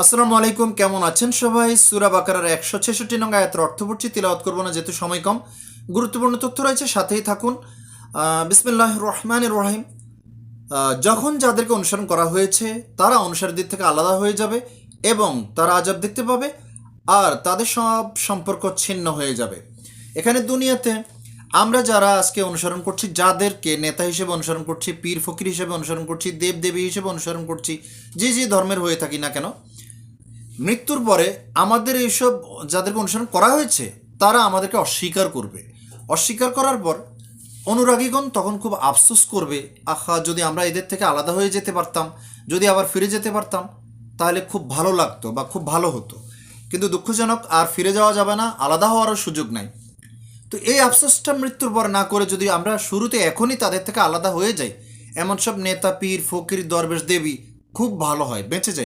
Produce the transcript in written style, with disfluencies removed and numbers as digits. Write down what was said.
আসসালামু আলাইকুম, কেমন আছেন সবাই? সূরা বাকারার 166 নং আয়াতের অর্থ পড়ছি, তিলাওয়াত করব না যেহেতু সময় কম। গুরুত্বপূর্ণ তথ্য রয়েছে, সাথেই থাকুন। বিসমিল্লাহির রহমানির রহিম। যখন যাদেরকে অনুসরণ করা হয়েছে তারা অনুসারীদের থেকে আলাদা হয়ে যাবে এবং তারা আযাব দেখতে পাবে আর তাদের সব সম্পর্ক ছিন্ন হয়ে যাবে। এখানে দুনিয়াতে আমরা যারা আজকে অনুসরণ করছি, যাদেরকে নেতা হিসেবে অনুসরণ করছি, পীর ফকির হিসেবে অনুসরণ করছি, দেবদেবী হিসেবে অনুসরণ করছি, যে যে ধর্মের হয়ে থাকি না কেন, মৃত্যুর পরে আমাদের এইসব যাদেরকে অনুসরণ করা হয়েছে তারা আমাদেরকে অস্বীকার করবে। অস্বীকার করার পর অনুরাগীগণ তখন খুব আফসোস করবে, আহা যদি আমরা এদের থেকে আলাদা হয়ে যেতে পারতাম, যদি আবার ফিরে যেতে পারতাম তাহলে খুব ভালো লাগতো বা খুব ভালো হতো। কিন্তু দুঃখজনক, আর ফিরে যাওয়া যাবে না, আলাদা হওয়ারও সুযোগ নাই। তো এই আফসোসটা মৃত্যুর পর না করে যদি আমরা শুরুতে এখনই তাদের থেকে আলাদা হয়ে যাই, এমন সব নেতা পীর ফকির দরবেশ দেবী খুব ভালো হয়, বেঁচে যায়।